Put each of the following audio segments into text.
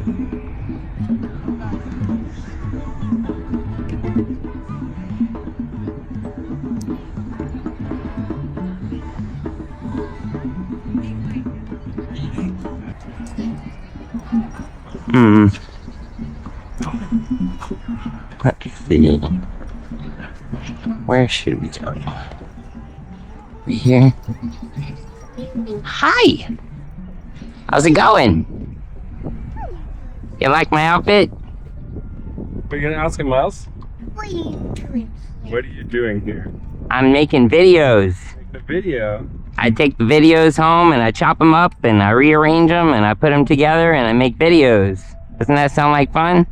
Let's see. Where should we go? Right here. Hi! How's it going? You like my outfit? Are you gonna ask him else? What are you doing here? I'm making videos. The video? I take the videos home and I chop them up and I rearrange them and I put them together and I make videos. Doesn't that sound like fun?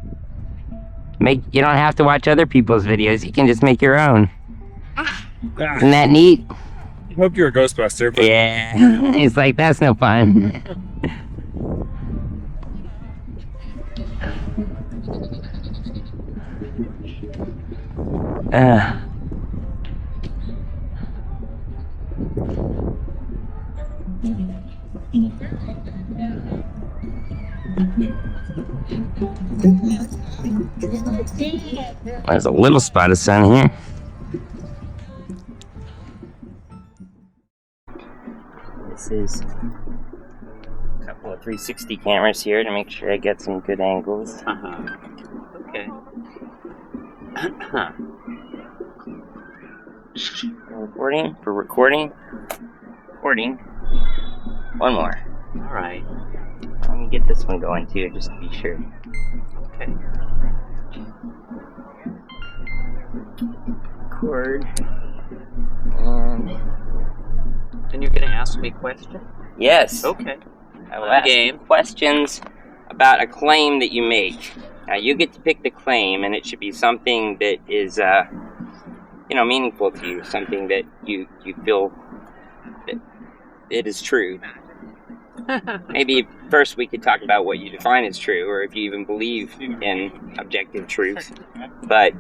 You don't have to watch other people's videos. You can just make your own. Isn't that neat? I hope you're a Ghostbuster, but... Yeah. It's like, that's no fun. There's a little spot of sun here. This is a couple of 360 cameras here to make sure I get some good angles. Okay. Recording. One more. Alright. Let me get this one going too, just to be sure. Okay. Record. And you're going to ask me questions? Yes. Okay. I will ask questions about a claim that you make. Now, you get to pick the claim, and it should be something that is, meaningful to you, something that you feel that it is true. Maybe first we could talk about what you define as true, or if you even believe in objective truth. But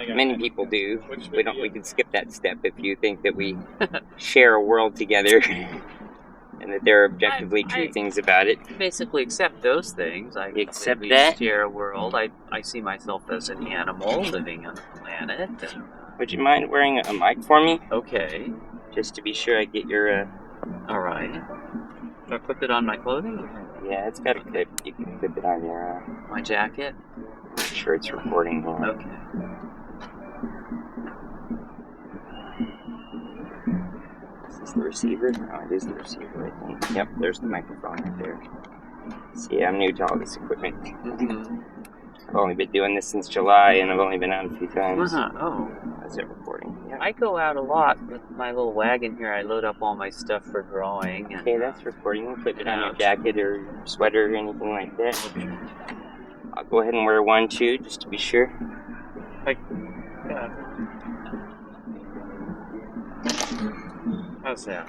many people do. We can skip that step if you think that we share a world together and that there are objectively true things about it. Basically accept those things. I accept at that? least share a world. I see myself as an animal living on the planet. And, would you mind wearing a mic for me? Okay. Just to be sure I get your... Alright. Do I clip it on my clothing? Yeah, it's got a clip. You can clip it on your... my jacket? I'm sure it's recording here. Okay. Is this the receiver? Oh, it is the receiver, I think. Yep, there's the microphone right there. See, I'm new to all this equipment. I've only been doing this since July, and I've only been out a few times. Oh. Is it recording? Yeah. I go out a lot with my little wagon here. I load up all my stuff for growing. And, okay, that's recording. You can put it on your jacket or your sweater or anything like that. I'll go ahead and wear one too, just to be sure. How's that?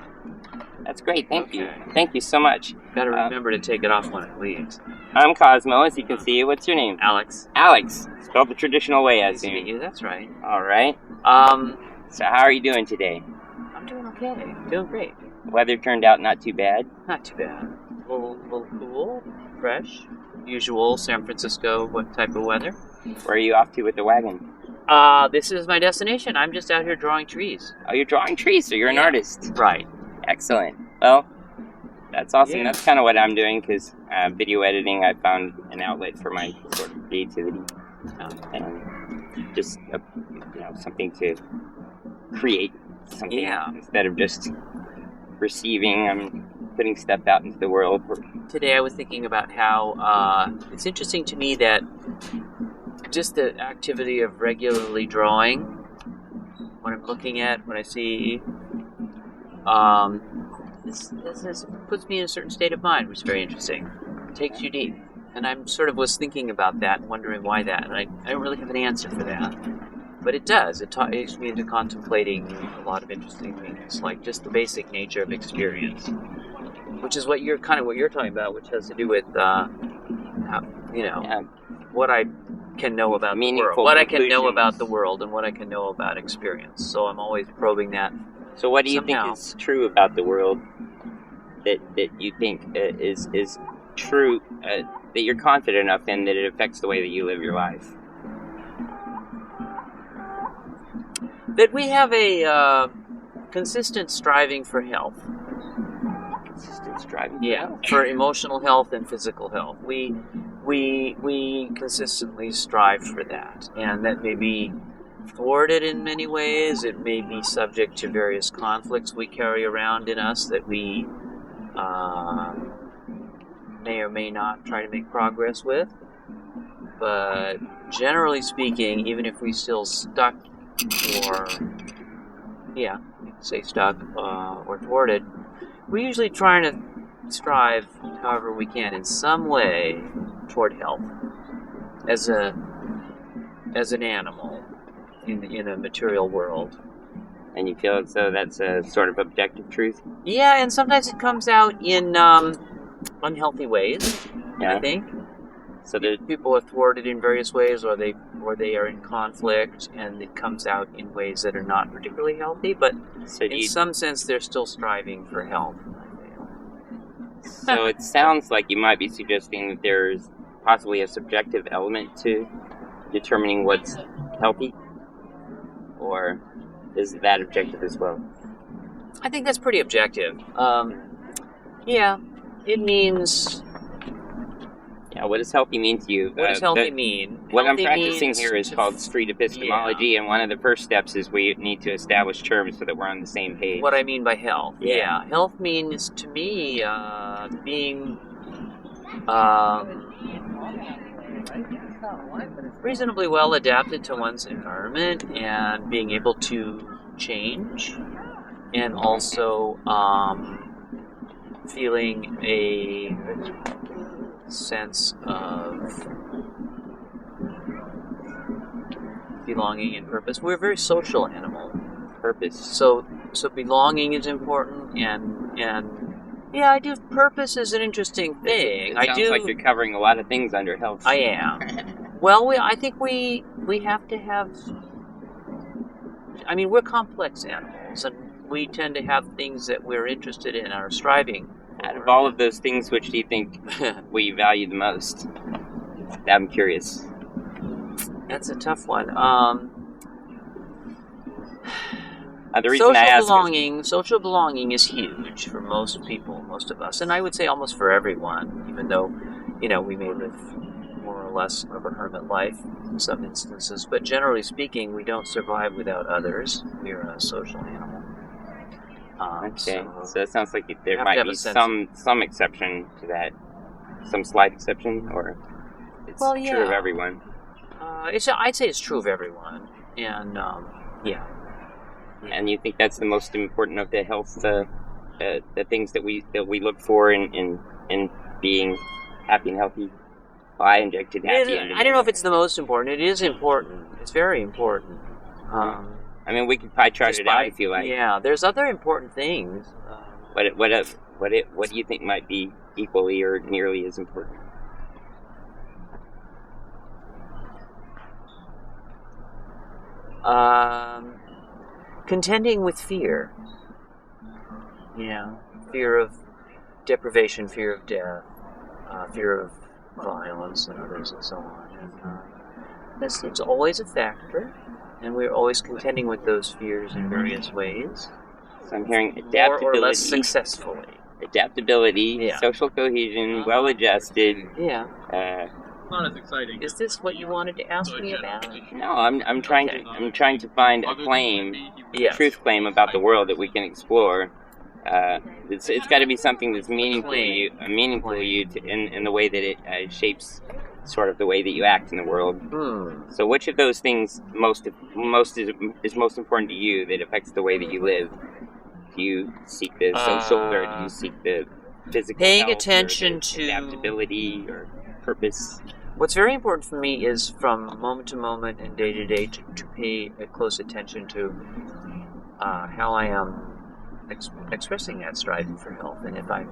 That's great, thank you. Thank you so much. Gotta remember to take it off when it leaves. I'm Cosmo, as you can see. What's your name? Alex. Alex. Spelled the traditional way, I Nice to meet you, that's right. Alright. So how are you doing today? I'm doing okay. Doing great. Weather turned out not too bad. Not too bad. A little cool, fresh. Usual San Francisco type of weather. Where are you off to with the wagon? This is my destination. I'm just out here drawing trees. Oh, you're drawing trees, so you're an artist. Right. Excellent. Well, that's awesome. Yeah. That's kind of what I'm doing, because video editing, I found an outlet for my sort of creativity. And just, something to create something instead of just receiving. I'm putting stuff out into the world. Today I was thinking about how it's interesting to me that just the activity of regularly drawing, when I'm looking at, when I see, this puts me in a certain state of mind, which is very interesting. It takes you deep. And I'm sort of was thinking about that and wondering why that. And I don't really have an answer for that. But it does. It takes me into contemplating a lot of interesting things, like just the basic nature of experience, which is what you're talking about, which has to do with, what I can know about the world, what I can know about the world, and what I can know about experience. So I'm always probing that. So what do you think is true about the world that you think is true that you're confident enough in that it affects the way that you live your life? That we have a consistent striving for health. Consistent striving. Yeah, for emotional health and physical health. We consistently strive for that, and that may be thwarted in many ways. It may be subject to various conflicts we carry around in us that we may or may not try to make progress with. But generally speaking, even if we still stuck or thwarted, we usually try to strive however we can in some way toward health as an animal in a material world. And you feel as though that's a sort of objective truth? Yeah, and sometimes it comes out in unhealthy ways, I think. So people are thwarted in various ways, or they are in conflict, and it comes out in ways that are not particularly healthy. But in some sense, they're still striving for health. So it sounds like you might be suggesting that there's possibly a subjective element to determining what's healthy, or is that objective as well? I think that's pretty objective. Yeah, it means. Yeah, what does healthy mean to you? What does healthy mean? What I'm practicing here is called street epistemology, and one of the first steps is we need to establish terms so that we're on the same page. What I mean by health. Yeah. Health means, to me, being reasonably well adapted to one's environment and being able to change, and also feeling a sense of belonging and purpose. We're a very social animal. Purpose. So belonging is important, and yeah, I do. Purpose is an interesting thing. It sounds like you're covering a lot of things under health. I am. Well, I think we have to have. I mean, we're complex animals, and we tend to have things that we're interested in, are striving. Out of all of those things, which do you think we value the most? I'm curious. That's a tough one. The reason I ask social belonging is huge for most people, most of us, and I would say almost for everyone. Even though, we may live more or less of a hermit life in some instances, but generally speaking, we don't survive without others. We're a social animal. So it sounds like there might be some exception to that, some slight exception, or it's true of everyone. I'd say it's true of everyone, and And you think that's the most important of the health, the things that we look for in being happy and healthy. Well, I injected happy. I don't know if it's the most important. It is important. It's very important. I mean, we could pie chart it out if you like. Yeah, there's other important things. What do you think might be equally or nearly as important? Contending with fear. Fear of deprivation, fear of death, fear of violence and others and so on. And it's always a factor, and we're always contending with those fears in various ways. So I'm hearing adaptability. More or less successfully. Adaptability, social cohesion, well-adjusted. Yeah. Not as exciting. Is this what you wanted to ask me about? No, I'm trying to find a claim, a truth claim about the world that we can explore. It's got to be something that's meaningful to you, in the way that it shapes sort of the way that you act in the world. So, which of those things is most important to you that affects the way that you live? Do you seek the social, or do you seek the physical? Paying health, attention or to adaptability or purpose. What's very important for me is from moment to moment and day to day to pay a close attention to how I am expressing that striving for health, and if I'm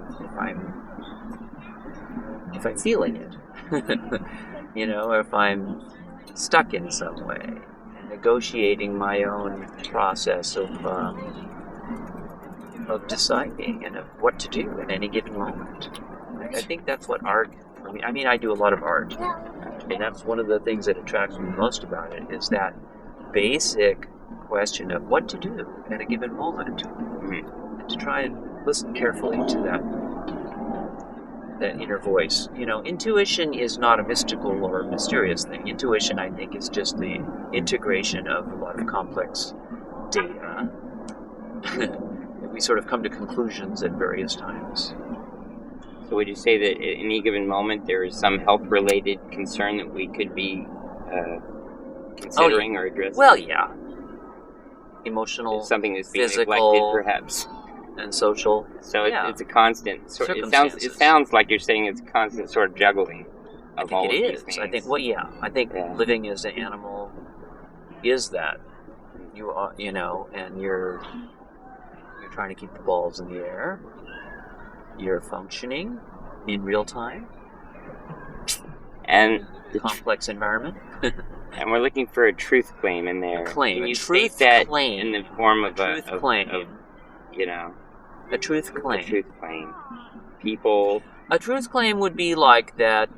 feeling it, or if I'm stuck in some way, and negotiating my own process of deciding and of what to do at any given moment. I think that's what art for I mean, I do a lot of art, and that's one of the things that attracts me most about it is that basic question of what to do at a given moment, and to try and listen carefully to that inner voice. You know, intuition is not a mystical or mysterious thing. Intuition, I think, is just the integration of a lot of complex data. We sort of come to conclusions at various times. So would you say that at any given moment there is some health-related concern that we could be considering or addressing? Well, yeah. Emotional, it's something that's being physical, neglected, perhaps, and social. So yeah. it's a constant. It sounds like you're saying it's a constant sort of juggling of all of these things. I think. Well, yeah. I think living as an animal is that. You are, you know, and you're trying to keep the balls in the air. You're functioning in real time. And the complex environment. And we're looking for a truth claim in there. Claim. Can you truth state that claim. in the form of a truth claim. You know, a truth claim. A truth claim. People. A truth claim would be like that.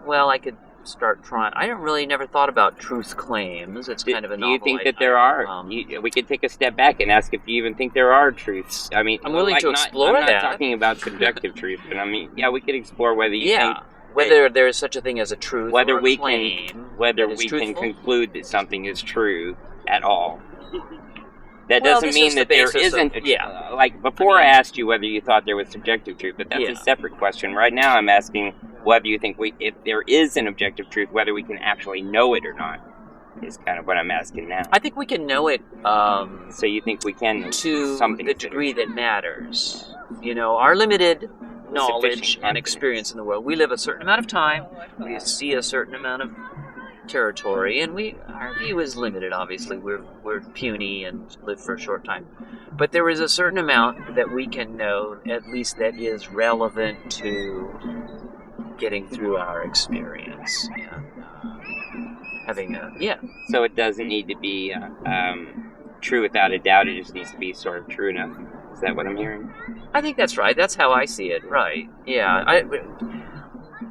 Well, I could start trying. I never thought about truth claims. It's kind of a novel. Do you think that there are? We could take a step back and ask if you even think there are truths. I mean, I'm willing to explore that. I'm not talking about subjective truth, but I mean, we could explore whether you think whether there is such a thing as a truth, whether or a we claim, can, whether we can conclude that something is true at all. That doesn't mean that there isn't. Like before, I asked you whether you thought there was subjective truth, but that's a separate question. Right now, I'm asking whether you think if there is an objective truth, whether we can actually know it or not. Is kind of what I'm asking now. I think we can know it. So you think we can to something the degree that matters? You know, our limited knowledge and experience in the world. We live a certain amount of time. We see a certain amount of territory, and our view is limited. Obviously, we're puny and live for a short time. But there is a certain amount that we can know, at least that is relevant to getting through our experience. So it doesn't need to be true without a doubt. It just needs to be sort of true enough. Is that what I'm hearing? I think that's right. That's how I see it. Right. Yeah.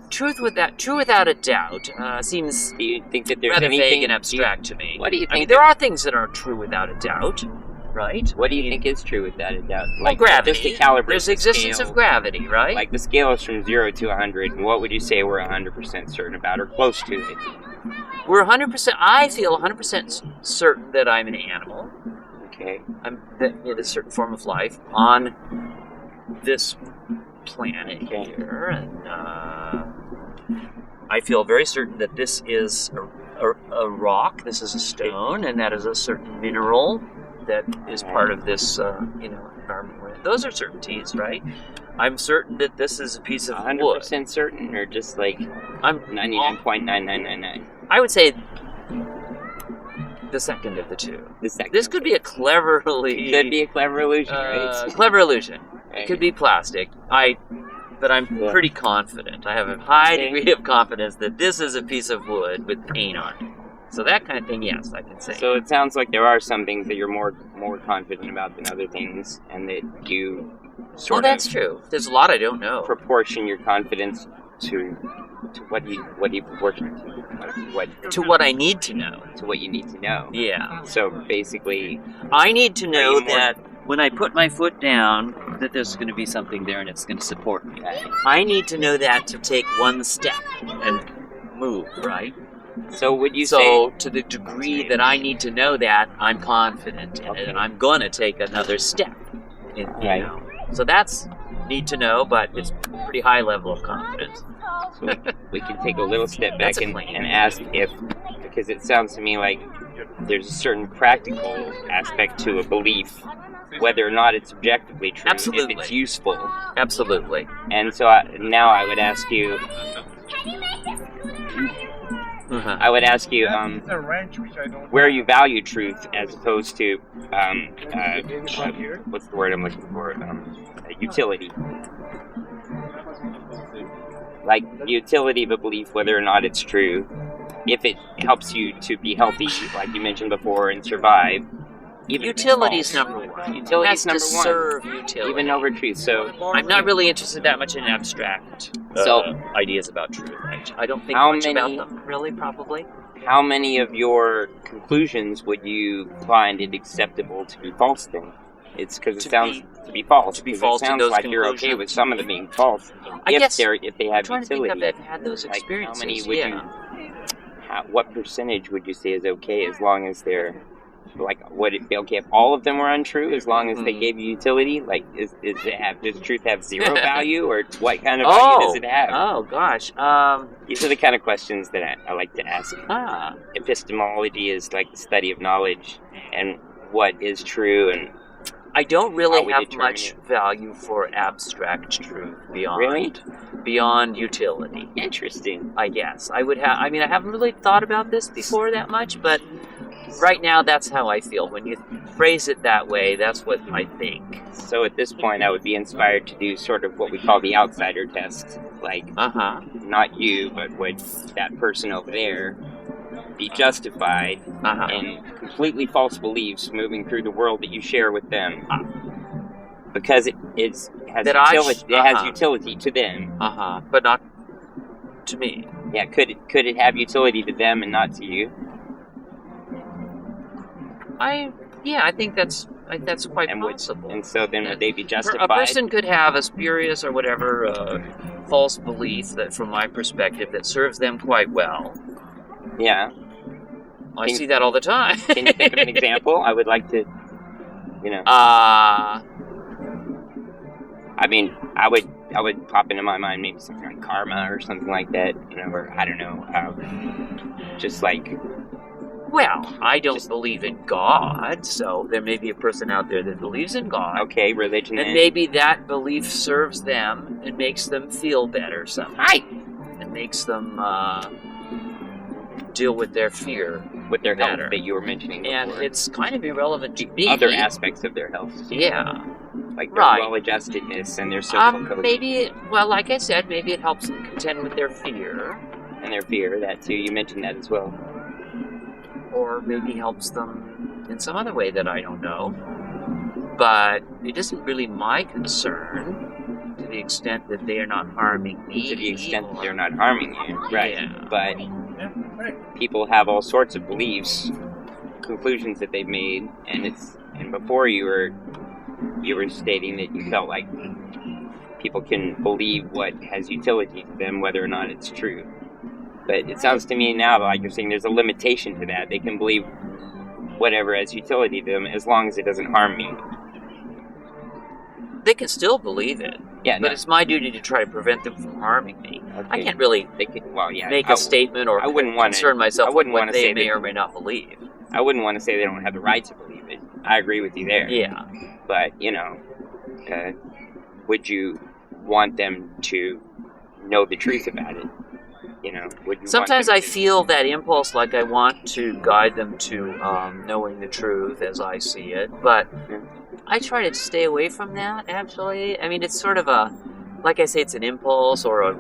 True without a doubt seems do you think that there's rather anything vague and abstract to me. What do you think? I mean, there are things that are true without a doubt, right? What do you think is true without a doubt? Like gravity. Just to calibrate There's existence of gravity, right? Like the scale is from 0 to 100. And what would you say we're 100% certain about, or close to it? We're 100%. I feel 100% certain that I'm an animal. Okay. I'm in a certain form of life on this planet here, and I feel very certain that this is a rock, this is a stone, and that is a certain mineral that is part of this environment we're in. Those are certainties, right? I'm certain that this is a piece of 100% wood. 100% certain, or just like I'm 99.9999? I would say the second of the two. This could be a cleverly... Could be a clever illusion, right? Clever illusion. Right. It could be plastic. But I'm pretty confident. I have a high degree of confidence that this is a piece of wood with paint on it. So that kind of thing, yes, I can say. So it sounds like there are some things that you're more confident about than other things, and that you sort of... Well, that's true. There's a lot I don't know. Proportion your confidence to what do you proportion it to? To what I need to know. To what you need to know. Yeah. So basically... I need to know that when I put my foot down, that there's going to be something there and it's going to support me. I need to know that to take one step and move, right? So would you say... So to the degree that I need to know that, I'm confident in it, and I'm going to take another step. So that's need to know, but it's a pretty high level of confidence. So we can take a little step back and ask if, because it sounds to me like there's a certain practical aspect to a belief, whether or not it's objectively true, Absolutely. if it's useful. Absolutely. And so now I would ask you... I would ask you where you value truth as opposed to what's the word I'm looking for? Utility. Like utility of a belief, whether or not it's true. If it helps you to be healthy, like you mentioned before, and survive, even if it's Utility's false. number one. Utility's Has number to one. serve utility. Even over truth. So I'm not really interested that much in abstract ideas about truth. I don't think much about them, really, probably. how many of your conclusions would you find it acceptable to be false then? It's because it sounds to be false. To be 'cause false it to sounds those like you're okay conclusions. with some of them being false. I if guess if they have I'm trying utility. to think I've had those Like, experiences. how many would yeah. what percentage would you say is okay as long as they're like, would it be okay if all of them were untrue as long as they gave you utility? Like, does truth have zero value, or what kind of value does it have? Oh gosh. These are the kind of questions that I like to ask. Epistemology is like the study of knowledge and what is true, and I don't really how we have determine much it. value for abstract truth Really? beyond utility. Interesting. I guess I would have. I mean, I haven't really thought about this before that much, but right now that's how I feel. When you phrase it that way, that's what I think. So at this point, I would be inspired to do sort of what we call the outsider test. Like, not you, but would that person over there be justified in completely false beliefs moving through the world that you share with them? Because it has utility to them. But not to me. Yeah, could it have utility to them and not to you? I think that's quite possible. And so then would they be justified? A person could have a spurious or whatever false belief that, from my perspective, that serves them quite well. Yeah. I see that all the time. Can you think of an example? I would like to, I mean, I would pop into my mind maybe something like karma or something like that, or I don't know, just like. Well, I don't believe in God, so there may be a person out there that believes in God. Okay, religion. And maybe that belief serves them and makes them feel better somehow. Right. And makes them deal with their fear. With their health that you were mentioning before. And it's kind of irrelevant to me. Other aspects of their health. Yeah. Like their well-adjustedness and their social cohesion. Maybe, like I said, maybe it helps them contend with their fear. And their fear, that too. You mentioned that as well. Or maybe helps them in some other way that I don't know. But it isn't really my concern to the extent that they are not harming me. To the extent that they're not harming you, right. Yeah. But people have all sorts of beliefs, conclusions that they've made, and before you were stating that you felt like people can believe what has utility to them, whether or not it's true. But it sounds to me now like you're saying there's a limitation to that. They can believe whatever has utility to them as long as it doesn't harm me. They can still believe it. Yeah, but it's my duty to try to prevent them from harming me. Okay. I can't really make a statement or concern myself with what they may or may not believe. I wouldn't want to say they don't have the right to believe it. I agree with you there. Yeah. But, would you want them to know the truth about it? Sometimes I feel that impulse, like I want to guide them to knowing the truth as I see it, but I try to stay away from that, actually. I mean, it's sort of like I say, it's an impulse or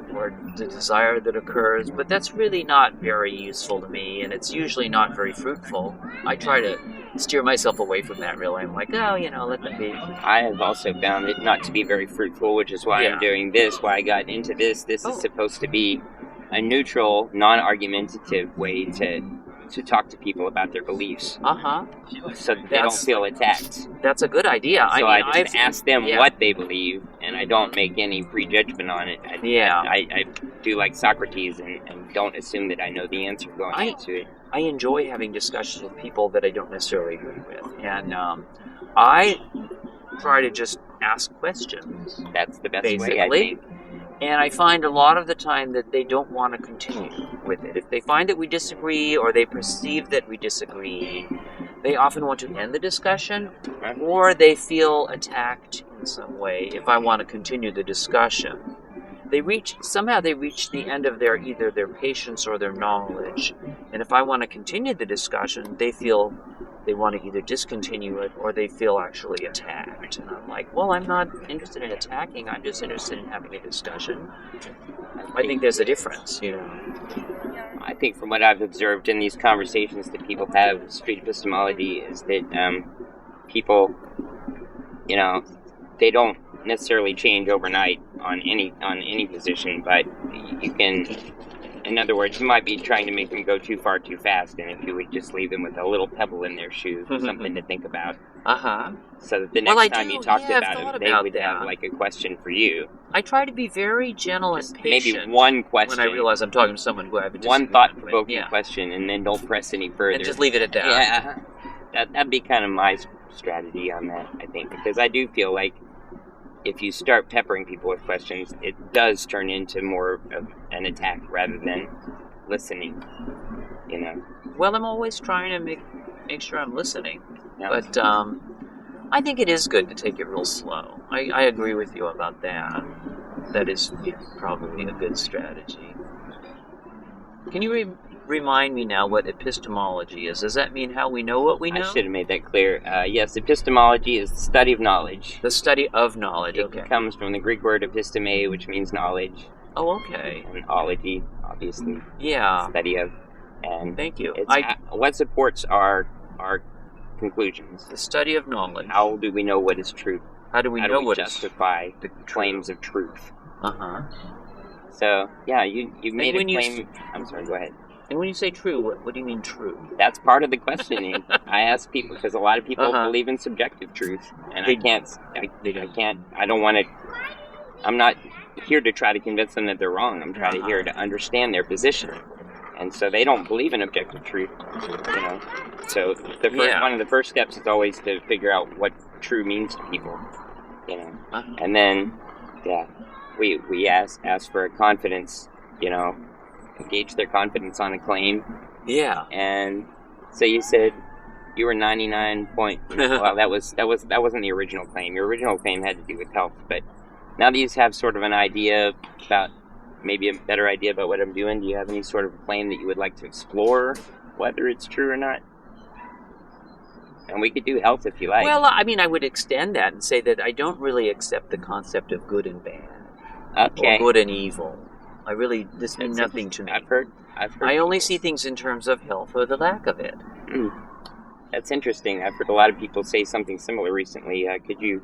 the desire that occurs, but that's really not very useful to me, and it's usually not very fruitful. I try to steer myself away from that, really. I'm like, let them be. I have also found it not to be very fruitful, which is why I'm doing this, why I got into this. This is supposed to be a neutral, non-argumentative way to talk to people about their beliefs. So they don't feel attacked. That's a good idea. So I just ask them what they believe, and I don't make any prejudgment on it. I do like Socrates and don't assume that I know the answer going into it. I enjoy having discussions with people that I don't necessarily agree with. And I try to just ask questions. That's the best basically. way, I think. And I find a lot of the time that they don't want to continue with it. If they find that we disagree or they perceive that we disagree, they often want to end the discussion or they feel attacked in some way if I want to continue the discussion. Somehow they reach the end of either their patience or their knowledge. And if I want to continue the discussion, they feel they want to either discontinue it or they feel actually attacked. And I'm like, well, I'm not interested in attacking. I'm just interested in having a discussion. I think there's a difference, I think from what I've observed in these conversations that people have with street epistemology is that people, they don't necessarily change overnight on any position, but you can. In other words, you might be trying to make them go too far too fast, and if you would just leave them with a little pebble in their shoe, something to think about. So that the next time you talked about it, they would have like a question for you. I try to be very gentle and patient. Maybe one question. When I realize I'm talking to someone who I have a one thought-provoking question, and then don't press any further. And just leave it at that. Yeah, that'd be kind of my strategy on that, I think, because I do feel like if you start peppering people with questions, it does turn into more of an attack rather than listening, Well, I'm always trying to make sure I'm listening. Yeah. But I think it is good to take it real slow. I agree with you about that. That is probably a good strategy. Can you remind me now what epistemology is? Does that mean how we know what we know? I should have made that clear. Yes, epistemology is the study of knowledge. The study of knowledge, okay. It comes from the Greek word episteme, which means knowledge. Oh, okay. And ology, obviously. Yeah. Study of. And thank you. What supports our conclusions? The study of knowledge. How do we know what is true? How do we know what justify the claims of truth? So, yeah, you made a claim. I'm sorry, go ahead. And when you say true, what do you mean true? That's part of the questioning. I ask people, because a lot of people believe in subjective truth, and I don't want to, I'm not here to try to convince them that they're wrong. I'm trying here to understand their position. And so they don't believe in objective truth, So one of the first steps is always to figure out what true means to people, And then, we ask for a confidence, gauge their confidence on a claim. Yeah. And so you said you were 99 point. Well, that wasn't the original claim. Your original claim had to do with health, but now that you have sort of an idea about, maybe a better idea about what I'm doing, do you have any sort of claim that you would like to explore, whether it's true or not? And we could do health if you like. Well, I mean, I would extend that and say that I don't really accept the concept of good and bad. Okay. Or good and evil. This means nothing to me. I've heard. I only see things in terms of health or the lack of it. That's interesting. I've heard a lot of people say something similar recently. Could you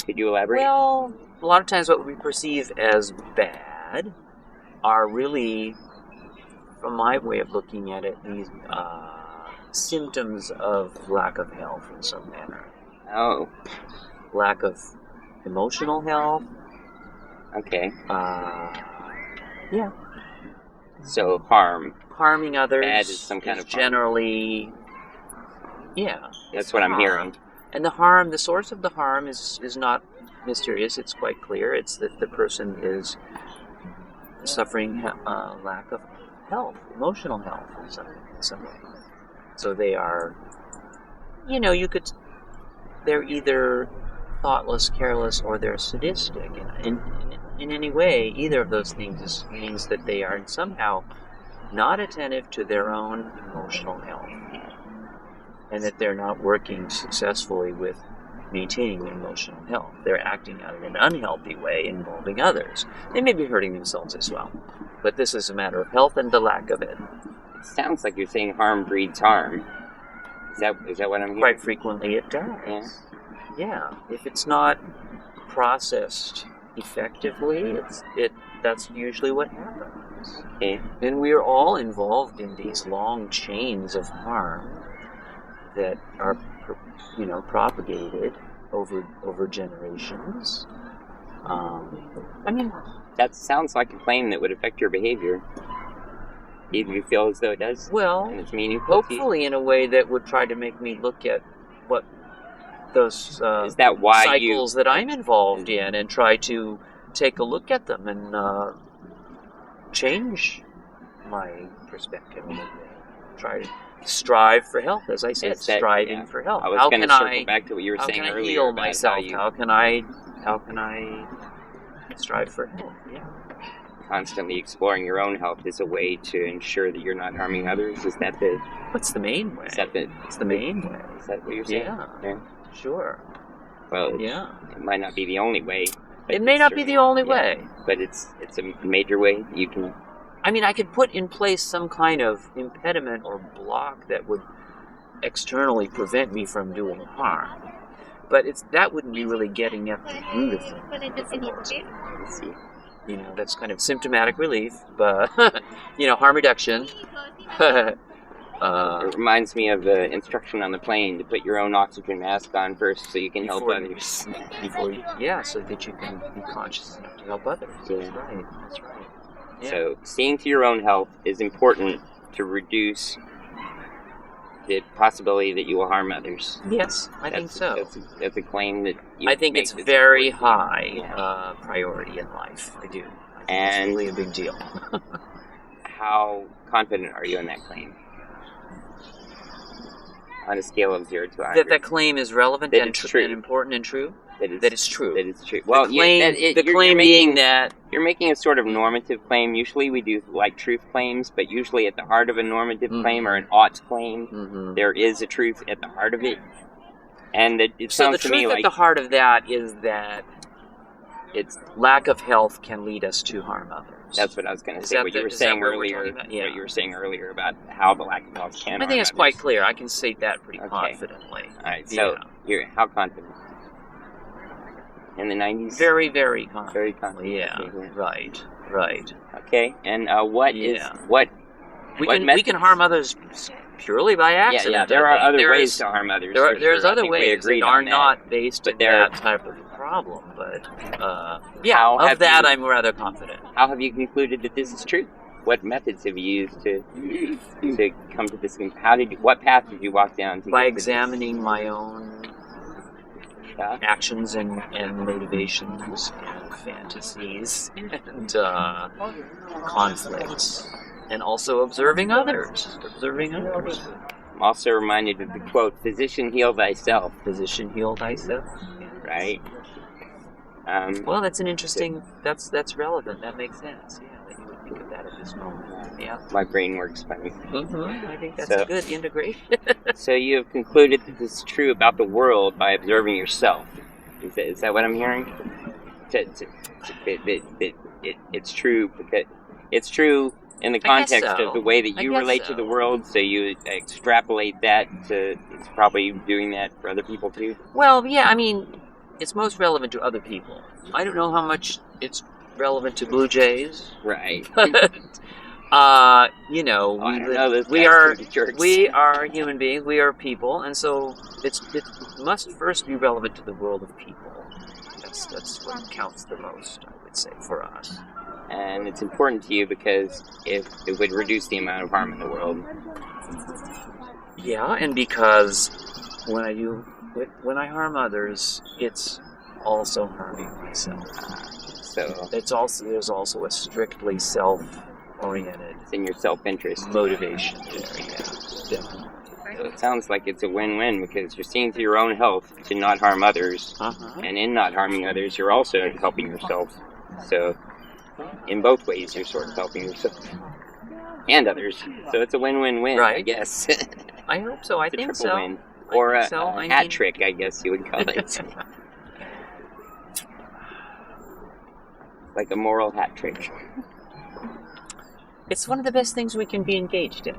elaborate? Well, a lot of times what we perceive as bad are really, from my way of looking at it, these symptoms of lack of health in some manner. Oh. Lack of emotional health. Okay. Yeah. So harming others. Bad is some kind of harm. Generally. Yeah. That's what I'm hearing. And the source of the harm is not mysterious. It's quite clear. It's that the person is suffering lack of health, emotional health in some way. So they are, they're either thoughtless, careless, or they're sadistic. In any way, either of those things means that they are somehow not attentive to their own emotional health, and that they're not working successfully with maintaining their emotional health. They're acting out in an unhealthy way involving others. They may be hurting themselves as well, but this is a matter of health and the lack of it. It sounds like you're saying harm breeds harm. Is that what I'm hearing? Quite frequently it does. Yeah. If it's not processed effectively, that's usually what happens. Okay. And we're all involved in these long chains of harm that are, propagated over generations. That sounds like a claim that would affect your behavior. Do you feel as though it does? Well, and it's meaningful. Hopefully, in a way that would try to make me look at what those is that why cycles that I'm involved in, and try to take a look at them and change my perspective a little bit. Try to strive for health, as I said, striving for health. I was going to circle back to what you were saying earlier. How can I heal myself? How can I strive for health? Yeah. Constantly exploring your own health is a way to ensure that you're not harming others. Is that the? What's the main way? It's the main way. Is that what you're saying? Yeah. Sure. Well, it might not be the only way. It may not be the only way, but it's a major way you can. I could put in place some kind of impediment or block that would externally prevent me from doing harm. but that wouldn't be really getting at the root of it. Let's see. That's kind of symptomatic relief, but harm reduction. It reminds me of the instruction on the plane to put your own oxygen mask on first, so you can help others. So that you can be conscious enough to help others. Yeah. That's right. Yeah. So, seeing to your own health is important to reduce the possibility that you will harm others. Yes, I think so. That's a claim that you I think make it's that's very important. high priority in life. I do. And it's really a big deal. How confident are you in that claim? On a scale of 0 to 100. That claim is relevant That and it's true. and important and true? That it's true. That it's true. Well, the claim being that... You're making a sort of normative claim. Usually we do like truth claims, but usually at the heart of a normative claim or an ought claim, there is a truth at the heart of it. And it sounds to me like... So the truth at the heart of that is that its lack of health can lead us to harm others. That's what I was going to say. What you were saying earlier about how the lack of health can. I think it's quite clear. I can state that pretty confidently. All right. So how confident? In the 90s. Very, very confident. Very confident. Yeah. Right. Okay. And what we can harm others purely by accident. Yeah. There are other ways to harm others. There's other ways that are not based on that type of problem, but I'm rather confident. How have you concluded that this is true? What methods have you used to come to this? What path did you walk down? By examining my own actions and motivations and fantasies and conflicts, and also observing others. I'm also reminded of the quote, "Physician, heal thyself." Physician, heal thyself. Right. Well, that's an interesting. That's relevant. That makes sense. Yeah, that you would think of that at this moment. Yeah. My brain works funny. I think that's a good integration. So you have concluded that this is true about the world by observing yourself. Is that what I'm hearing? It's true because it's true in the context of the way that you relate to the world. So you extrapolate that to it's probably doing that for other people too. Well, yeah. I mean, it's most relevant to other people. I don't know how much it's relevant to Blue Jays. Right. We are human beings. We are people, and so it must first be relevant to the world of people. That's what counts the most, I would say, for us. And it's important to you because it would reduce the amount of harm in the world. Yeah, and because when I harm others, it's also harming myself. So there's also a strictly self-oriented. It's in your self-interest motivation there. Yeah, definitely. So it sounds like it's a win-win because you're seeing to your own health to not harm others, and in not harming others, you're also helping yourself. So in both ways, you're sort of helping yourself and others. So it's a win-win-win, right? I guess. I hope so. I think so. Win. Or a hat trick, I guess you would call it. Like a moral hat trick. It's one of the best things we can be engaged in.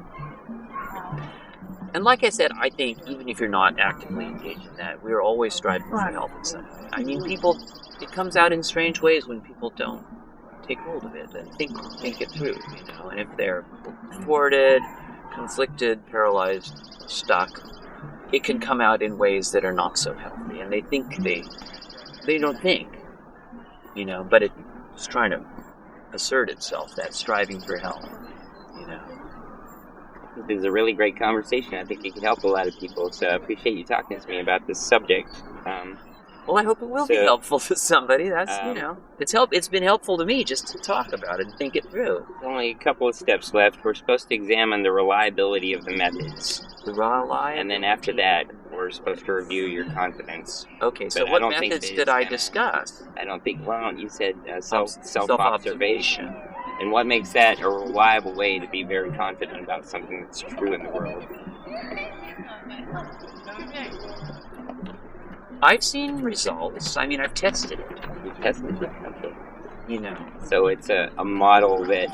And like I said, I think even if you're not actively engaged in that, we're always striving for help in some way. I mean, it comes out in strange ways when people don't take hold of it and think it through, and if they're thwarted, conflicted, paralyzed, stuck, it can come out in ways that are not so healthy, and they don't think, but it's trying to assert itself, that striving for help, This is a really great conversation. I think it could help a lot of people, so I appreciate you talking to me about this subject. Well, I hope it will be helpful to somebody. That's, it's been helpful to me just to talk about it and think it through. Only a couple of steps left. We're supposed to examine the reliability of the methods. And then after that, we're supposed to review your confidence. Okay, so what methods did I discuss? I don't think, you said self-observation. And what makes that a reliable way to be very confident about something that's true in the world? I've seen results. I mean, I've tested it. You've tested it? Okay. So it's a model that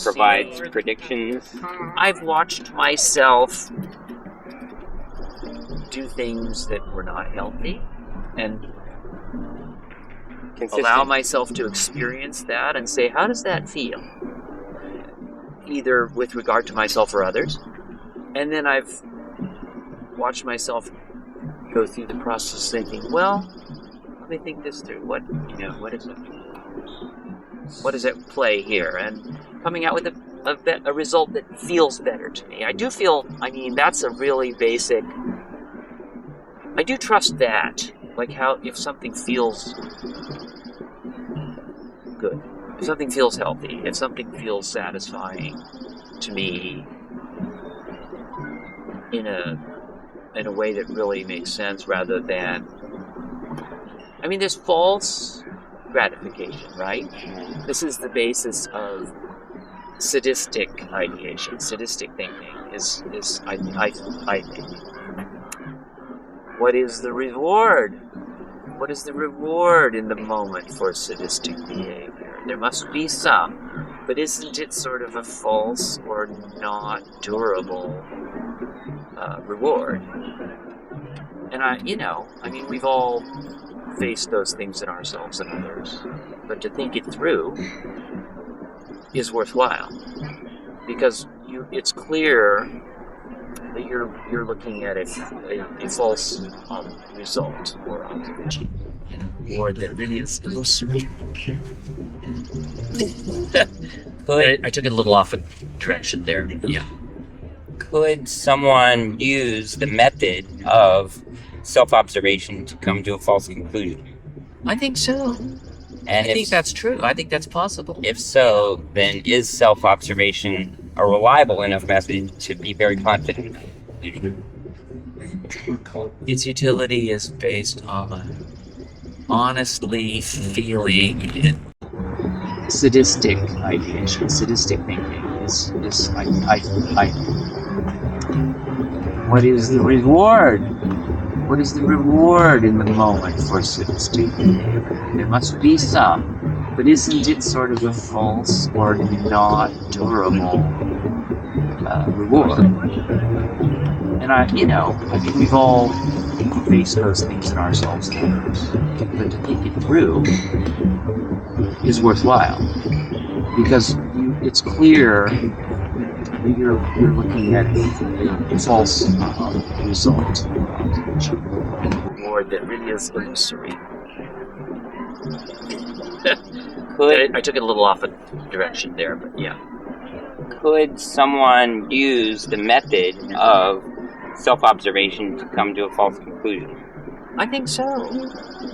provides predictions? I've watched myself do things that were not healthy. and Consistent. allow myself to experience that and say, how does that feel? Either with regard to myself or others. And then I've watched myself go through the process thinking, well, let me think this through. What is it? What does it play here? And coming out with a result that feels better to me. I do feel, that's a really basic, I do trust that. Like how, if something feels good, if something feels healthy, if something feels satisfying to me in a way that really makes sense rather than, there's false gratification, right? This is the basis of sadistic ideation, sadistic thinking is I think. What is the reward? What is the reward in the moment for sadistic behavior? There must be some, but isn't it sort of a false or not durable reward? And we've all faced those things in ourselves and others, but to think it through is worthwhile, because it's clear that you're looking at a false result or observation, or that really is illusory. I took it a little off a direction there. Yeah. Could someone use the method of self-observation to come to a false conclusion? I think so. And I think that's true. I think that's possible. If so, then is self-observation a reliable enough method to be very confident? Its utility is based on honestly feeling it. Sadistic ideation, sadistic thinking is I what is the reward? What is the reward in the moment for sadistic behavior? There must be some, but isn't it sort of a false or not durable reward? And I think we've all faced those things in ourselves and others, but to think it through is worthwhile, because it's clear that you're looking at a false result. Reward that really is illusory. I took it a little off a direction there, but yeah. Could someone use the method of self-observation to come to a false conclusion? I think so.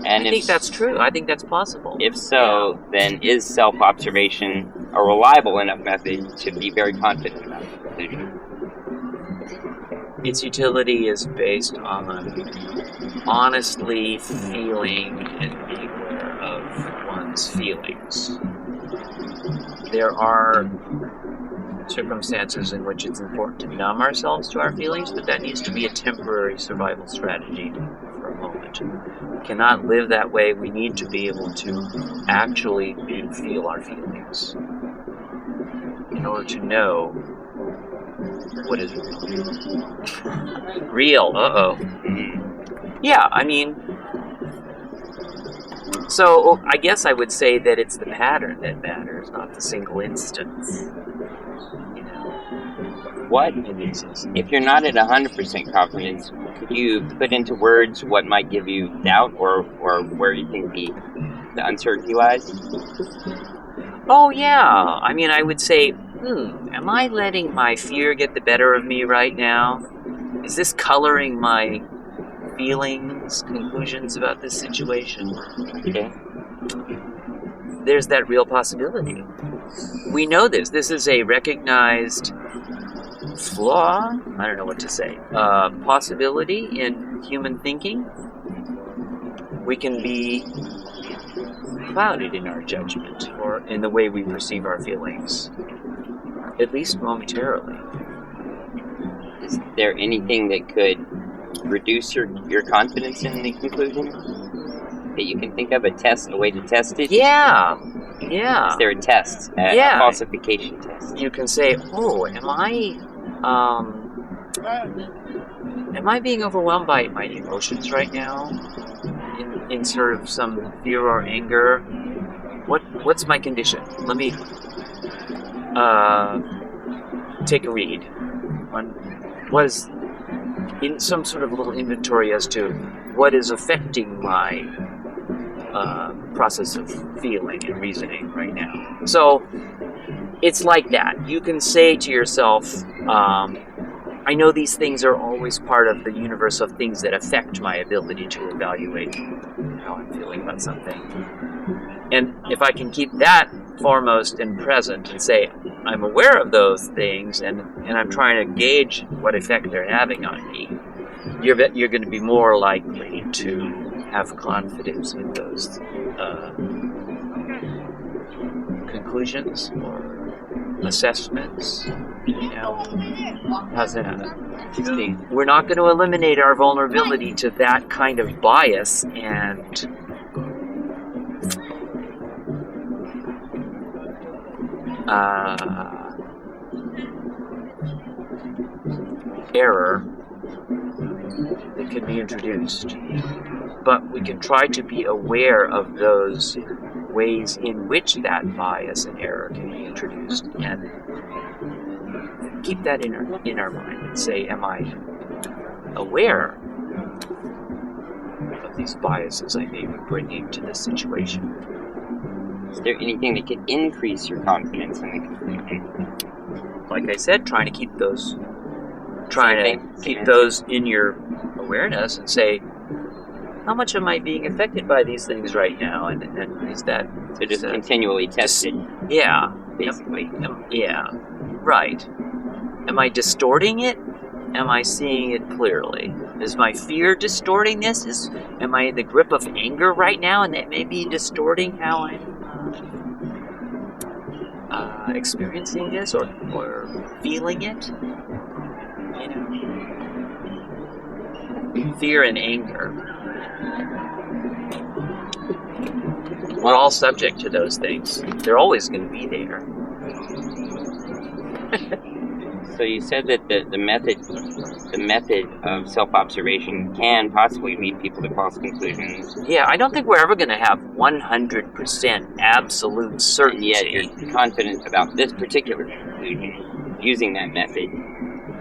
And I think that's true. I think that's possible. If so, then is self-observation a reliable enough method to be very confident about the conclusion? Its utility is based on honestly feeling and being aware of one's feelings. There are circumstances in which it's important to numb ourselves to our feelings, but that needs to be a temporary survival strategy for a moment. We cannot live that way. We need to be able to actually feel our feelings in order to know what is real. Yeah, so I guess I would say that it's the pattern that matters, not the single instance. What, if you're not at 100% confidence, could you put into words what might give you doubt or where you think the uncertainty lies? Oh, yeah. I would say, am I letting my fear get the better of me right now? Is this coloring my feelings, conclusions about this situation? Okay. There's that real possibility. We know this. This is a recognized flaw, I don't know what to say, possibility in human thinking. We can be clouded in our judgment or in the way we perceive our feelings, at least momentarily. Is there anything that could reduce your confidence in the conclusion that you can think of? A way to test it? Yeah. Is there a test? A falsification test? You can say, am I being overwhelmed by my emotions right now in sort of some fear or anger, what's my condition? Let me take a read on what is in some sort of little inventory as to what is affecting my process of feeling and reasoning right now. So it's like that. You can say to yourself, I know these things are always part of the universe of things that affect my ability to evaluate how I'm feeling about something. And if I can keep that foremost and present and say, I'm aware of those things and I'm trying to gauge what effect they're having on me, you're going to be more likely to have confidence in those conclusions or assessments. You know, how's that? We're not going to eliminate our vulnerability to that kind of bias and error that could be introduced. But we can try to be aware of those ways in which that bias and error can be introduced and keep that in our mind and say, am I aware of these biases I may be bringing to this situation? Is there anything that could increase your confidence in the conclusion? Like I said, trying to keep those in your awareness and say, how much am I being affected by these things right now? And is that... So just continually test it. Yeah. Basically. Yeah. Right. Am I distorting it? Am I seeing it clearly? Is my fear distorting this? Am I in the grip of anger right now, and that may be distorting how I'm experiencing this or feeling it? You know, fear and anger. We're all subject to those things. They're always going to be there. So you said that the method of self-observation can possibly lead people to false conclusions. Yeah, I don't think we're ever going to have 100% absolute certainty. Yet you're confident about this particular conclusion using that method.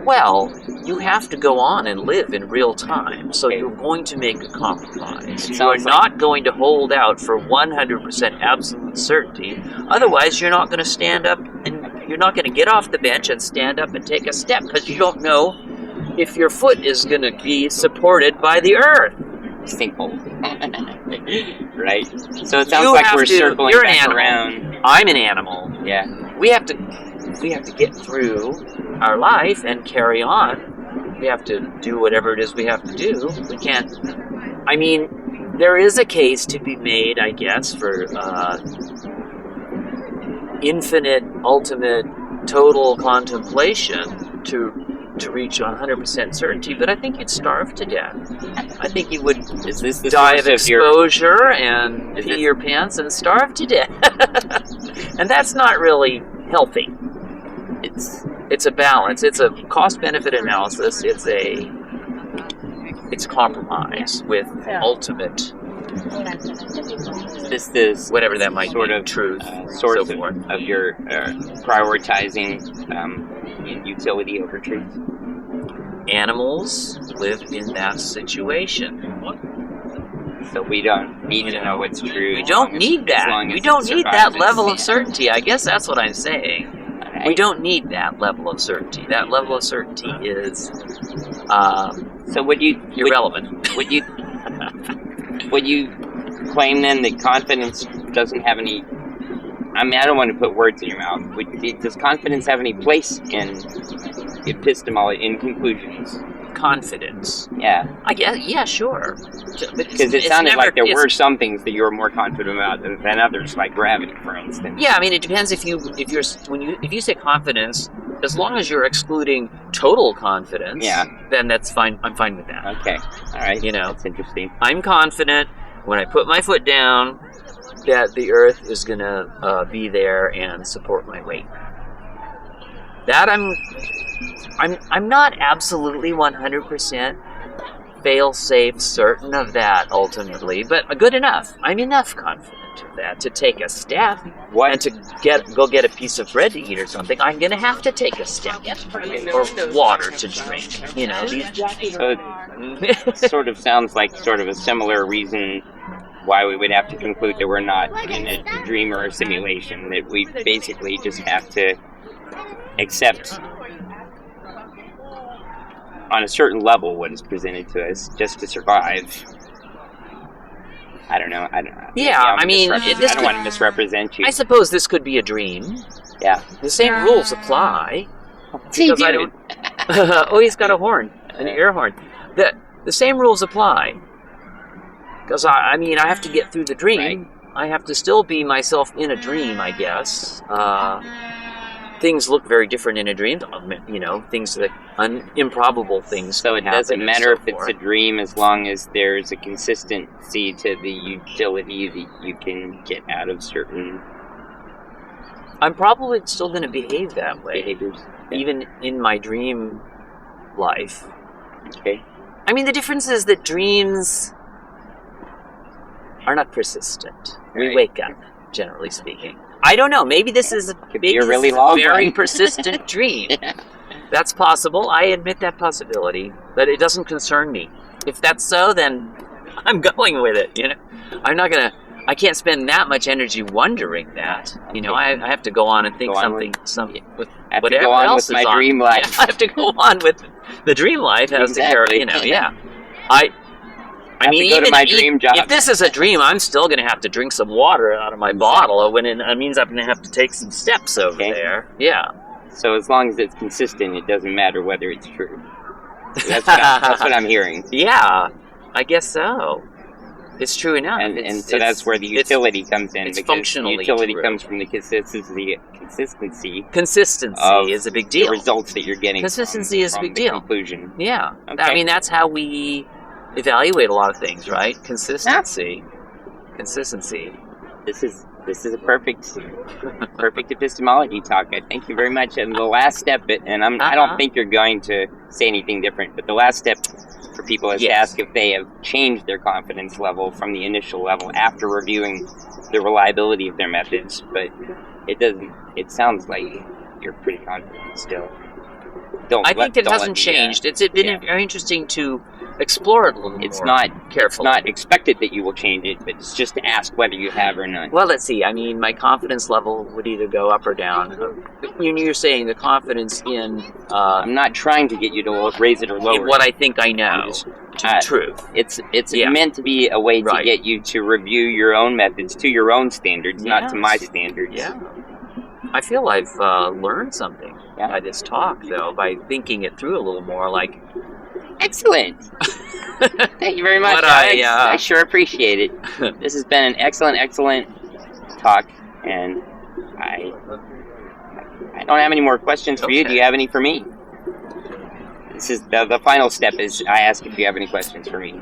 Well, you have to go on and live in real time, so you're going to make a compromise. You're not going to hold out for 100% absolute certainty. Otherwise, you're not going to stand up and you're not going to get off the bench and stand up and take a step because you don't know if your foot is going to be supported by the earth. Sinkhole. Right. So it sounds like we're circling back around. I'm an animal. Yeah. We have to get through our life and carry on. We have to do whatever it is we have to do. We can't... I mean, there is a case to be made, I guess, for infinite, ultimate, total contemplation to reach 100% certainty, but I think you'd starve to death. I think you would die of exposure and pee your pants and starve to death. And that's not really healthy. It's a balance. It's a cost-benefit analysis. It's compromise with ultimate. This is whatever that might sort be, of truth, source so forth. of your prioritizing utility over truth. Animals live in that situation. So we don't need to know what's true. We don't need that. We don't need that level of certainty. I guess that's what I'm saying. Right. We don't need that level of certainty. That level of certainty is so would you irrelevant. Would you claim then that confidence doesn't have any? I mean, I don't want to put words in your mouth. Does confidence have any place in epistemology, in conclusions? Confidence. Yeah. I guess. Yeah, sure. Because it sounded like there were some things that you were more confident about than others, like gravity, for instance. Yeah, I mean, it depends if you say confidence. As long as you're excluding total confidence, then that's fine. I'm fine with that. Okay. All right. You know, that's interesting. I'm confident when I put my foot down that the earth is going to be there and support my weight. That I'm not absolutely 100% fail-safe, certain of that ultimately, but good enough. I'm enough confident of that to take a step. And to go get a piece of bread to eat or something, I'm going to have to take a step. Or water to drink. You know, So it sort of sounds like sort of a similar reason why we would have to conclude that we're not in a dream or a simulation, that we basically just have to accept on a certain level what is presented to us just to survive. I don't know. Yeah, I mean, I don't want to misrepresent you. I suppose this could be a dream. Yeah. The same rules apply. Because I don't. Oh, he's got a horn, an air horn. The same rules apply. Because I mean, I have to get through the dream. Right. I have to still be myself in a dream, I guess. Things look very different in a dream. You know, things that improbable things. So it happen doesn't matter if it's a dream as long as there's a consistency to the utility that you can get out of certain. I'm probably still going to behave that way, behaviors, even in my dream life. Okay. I mean, the difference is that dreams are not persistent. Right. We wake up, generally speaking. I don't know. Maybe this is a really long very one. persistent dream. That's possible. I admit that possibility, but it doesn't concern me. If that's so, then I'm going with it. You know, I'm not gonna. I can't spend that much energy wondering that. You know, I have to go on and think with whatever go on else with my is on. dream life. Yeah, I have to go on with the dream life as Exactly. you know. Yeah, I have mean, to go to even my dream job. if this is a dream, I'm still going to have to drink some water out of my bottle. When it means I'm going to have to take some steps over there. Yeah. So as long as it's consistent, it doesn't matter whether it's true. That's what I'm hearing. Yeah, I guess so. It's true enough. And so that's where the utility comes in. It's because functionally utility true. comes from the consistency Consistency is a big deal. the results that you're getting. Consistency is a from big the deal. Conclusion. Yeah. Okay. I mean, that's how we evaluate a lot of things, right? Consistency. Consistency. This is a perfect epistemology talk. I thank you very much. And the last step, I don't think you're going to say anything different, but the last step for people is to ask if they have changed their confidence level from the initial level after reviewing the reliability of their methods. But it doesn't. It sounds like you're pretty confident still. I think it hasn't changed. It's been very interesting to explore it a little more carefully. It's not expected that you will change it, but it's just to ask whether you have or not. Well, let's see. I mean, my confidence level would either go up or down. You're saying the confidence in... I'm not trying to get you to raise it or lower what I think I know to truth. It's meant to be a way to get you to review your own methods to your own standards, not to my standards. Yeah. I feel I've learned something by this talk, though, by thinking it through a little more, like... Excellent! Thank you very much, Alex. I sure appreciate it. This has been an excellent talk, and I don't have any more questions for you. Do you have any for me? This is the final step is I ask if you have any questions for me,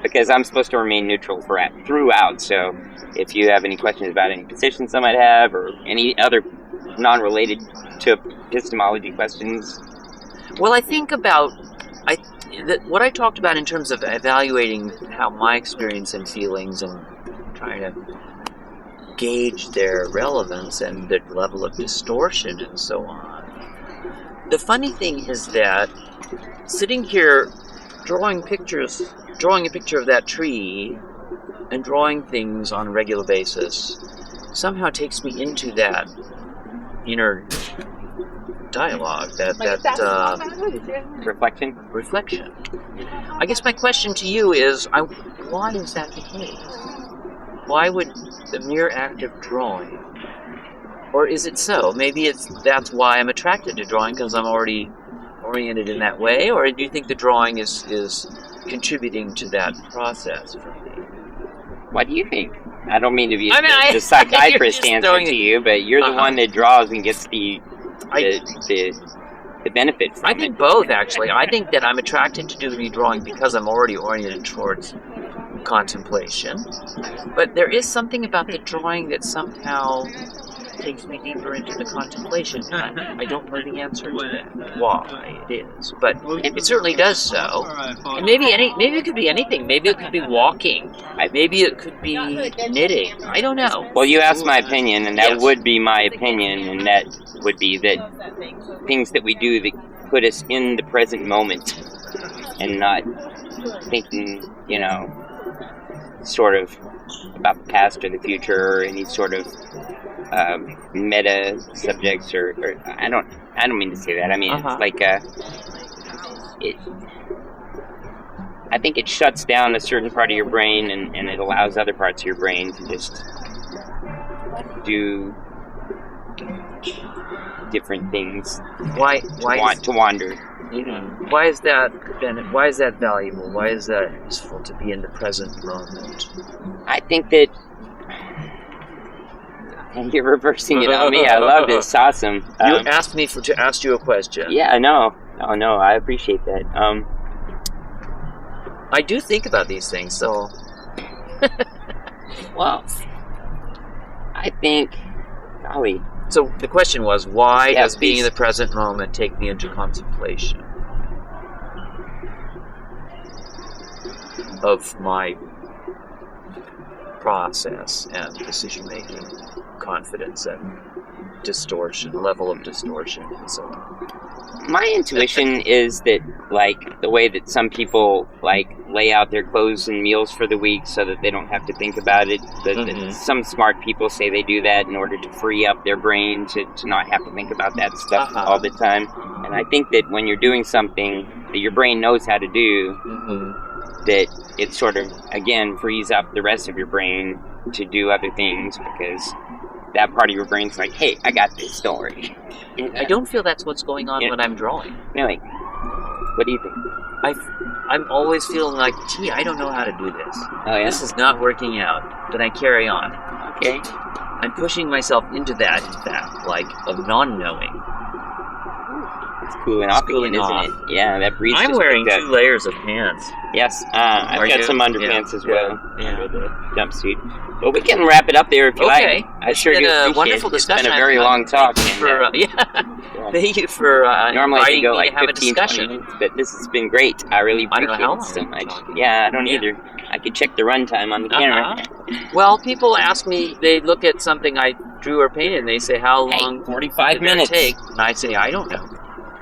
because I'm supposed to remain neutral throughout, so if you have any questions about any positions I might have, or any other non-related to epistemology questions. Well, I think about... what I talked about in terms of evaluating how my experience and feelings and trying to gauge their relevance and the level of distortion and so on. The funny thing is that sitting here drawing a picture of that tree and drawing things on a regular basis somehow takes me into that inner dialogue, reflection. I guess my question to you is, why is that the case? Why would the mere act of drawing, or is it so? Maybe that's why I'm attracted to drawing, because I'm already oriented in that way, or do you think the drawing is contributing to that process for me? What do you think? I don't mean to be the psychiatrist answer to you, but you're the one that draws and gets the benefit from I think both, actually. I think that I'm attracted to doing drawing because I'm already oriented towards contemplation. But there is something about the drawing that somehow takes me deeper into the contemplation. I don't know the answer to that, why it is, but it certainly does so. And maybe it could be anything. Maybe it could be walking. Maybe it could be knitting. I don't know. Well, you asked my opinion, and that would be my opinion, and that would be that things that we do that put us in the present moment and not thinking, sort of about the past or the future or any sort of meta subjects or I don't mean to say that. I mean, it's like I think it shuts down a certain part of your brain and it allows other parts of your brain to just do different things. Why to wander. Why is that valuable? Why is that useful to be in the present moment? I think that you're reversing it on me. I love this. It's awesome. You asked me to ask you a question. Yeah, I know. Oh no, I appreciate that. I do think about these things, so. Well, I think, golly. So the question was, why does being in the present moment take me into contemplation of my process and decision making, confidence and level of distortion, and so on? My intuition is that, the way that some people, lay out their clothes and meals for the week so that they don't have to think about it, that some smart people say they do that in order to free up their brain to not have to think about that stuff all the time. And I think that when you're doing something that your brain knows how to do, that it sort of, again, frees up the rest of your brain to do other things because that part of your brain's like, hey, I got this, don't worry. I don't feel that's what's going on when I'm drawing. Really? What do you think? I'm always feeling like, gee, I don't know how to do this. Oh, yeah? This is not working out. Then I carry on. Okay. I'm pushing myself into that, in fact, of non-knowing. It's cooling off again, isn't it? Yeah, that breeze. I'm wearing 2 layers of pants. Yes, I've got some underpants as well. Yeah. The jumpsuit. Well, we can wrap it up there if you like. I sure do appreciate wonderful it. discussion. It's been a very long talk. Thank you for normally I go have 15, 20 minutes, but this has been great. I really appreciate it so much. Yeah, I don't either. I could check the runtime on the camera. Well, people ask me, they look at something I drew or painted, and they say, how long 45 minutes. Take? And I say, I don't know.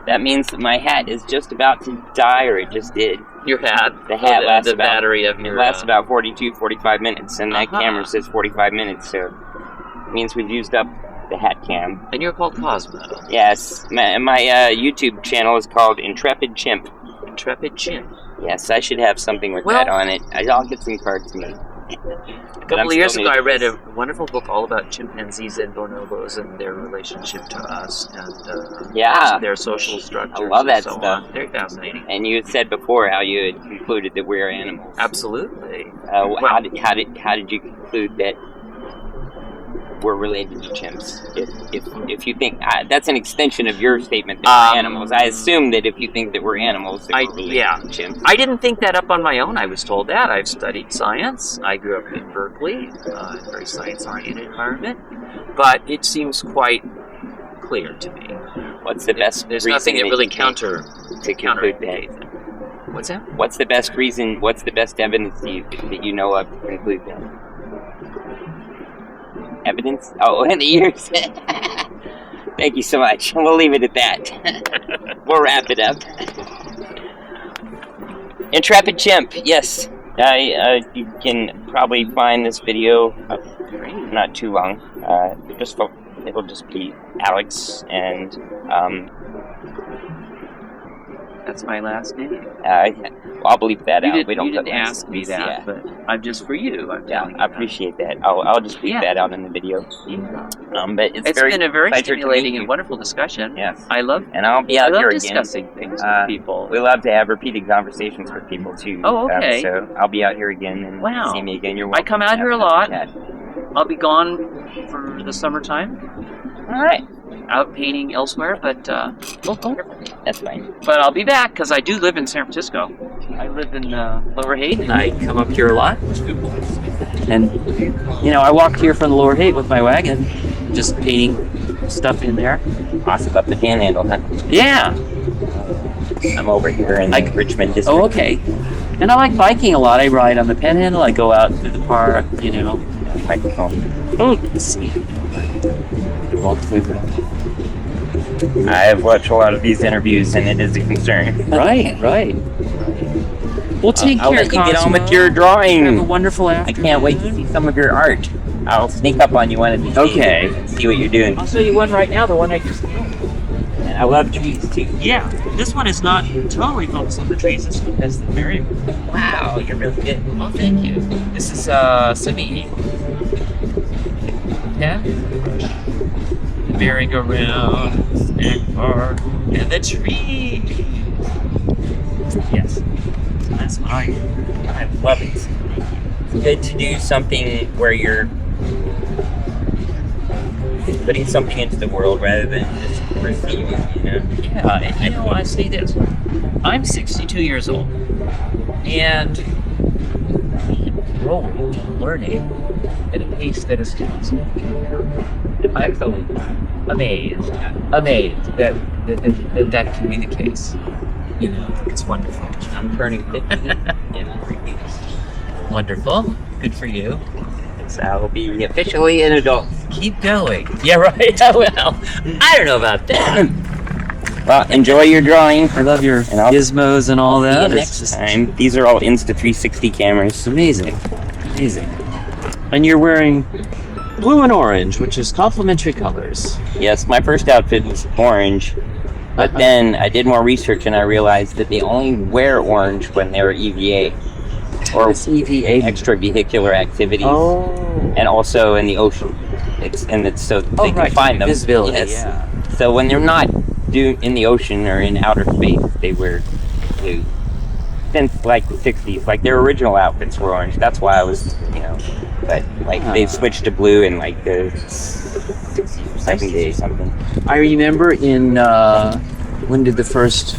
That means that my hat is just about to die, or it just did. Your hat? The hat lasts the battery of your... It lasts about 42, 45 minutes, and that camera says 45 minutes, so it means we've used up the hat cam. And you're called Cosmo. Yes. My YouTube channel is called Intrepid Chimp. Intrepid Chimp? Yes, I should have something with that on it. I'll get some cards made. A couple of years ago, I read a wonderful book all about chimpanzees and bonobos and their relationship to us and their social structures. I love that and so stuff. On. Very fascinating. And you had said before how you had concluded that we're animals. Absolutely. How did you conclude that we're related to chimps? If you think that's an extension of your statement that we're animals, I assume that if you think that we're animals, that we're related to chimps. I didn't think that up on my own. I was told that. I've studied science. I grew up in Berkeley, in a very science-oriented environment, but it seems quite clear to me. What's the best? There's nothing that really conclude that. What's that? What's the best reason? What's the best evidence that you know of to conclude that? Evidence? Oh, in the ears. Thank you so much. We'll leave it at that. We'll wrap it up. Intrepid Chimp, yes. You can probably find this video not too long. It'll just be Alex and that's my last name. I'll bleep that out. We didn't ask me that, but I'm just for you. I appreciate that. I'll just bleep that out in the video. But it's been a very stimulating and wonderful discussion. Yes, I love. And I'll be out here again discussing things with people. We love to have repeated conversations with people too. Oh, okay. So I'll be out here again and see me again. You're welcome. I come out here a lot. I'll be gone for the summertime. All right. Out painting elsewhere, but that's fine. But I'll be back because I do live in San Francisco. I live in Lower Haight, and I come up here a lot. And I walked here from the Lower Haight with my wagon just painting stuff in there. Awesome up the panhandle, huh? Yeah. I'm over here in the Richmond district. Oh, okay. And I like biking a lot. I ride on the Panhandle. I go out to the park, Microphone. Oh, let's see. I have watched a lot of these interviews, and it is a concern. Right. Well, take I'll care, let you get on with Cosmo. your drawing. Have a wonderful I afternoon. can't wait to see some of your art. I'll sneak up on you one of these days Okay. and see what you're doing. I'll show you one right now, the one I just... And I love trees too. Yeah, this one is not totally focused on the trees. This one has the very... Wow, you're really good. Oh, thank you. This is Sabine. Yeah? The merry-go-round, snack bar, and the tree. Yes. So that's what I love it. It's good to do something where you're putting something into the world rather than just receiving, Yeah, and I say this. I'm 62 years old, and growing, learning at a pace that is constant. I'm amazed that can be the case. It's wonderful. I'm turning 50 in 3 weeks. Wonderful. Good for you. So I'll be officially an adult. Keep going. Yeah, right. Well, I don't know about that. Well, enjoy your drawing. I love your And I'll gizmos and all see that. you It's next time. These are all Insta360 cameras. It's amazing. And you're wearing blue and orange, which is complementary colors. Yes, my first outfit was orange, but then I did more research and I realized that they only wear orange when they're EVA. Or EVA. extravehicular activities. Oh. And also in the ocean. It's so they can find them. Visibility, Yes. yeah. So when they're not in the ocean or in outer space, they wear blue. Since like the 60s, like their original outfits were orange. That's why I was, but like they've switched to blue in like the 60s or 70s or something. I remember in when did the first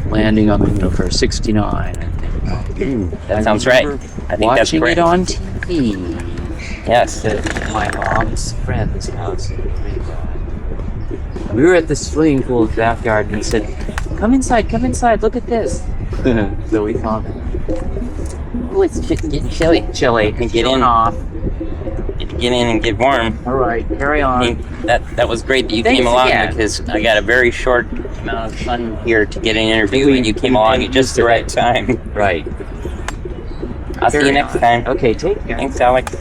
landing on the universe? 69. That sounds right. I think that's watching correct. it on TV. Yes. At my mom's friend's house. We were at the swimming pool's backyard and he said, come inside, look at this. So we found it. Oh, it's getting chilly. And get in. Off. Get in and get warm. All right, carry I on. mean, that was great that you Thanks came along again. because I got a very short amount of sun here to get an interview and you came along at just the right time. Right. I'll see you next time. Okay, take care. Thanks, Alex.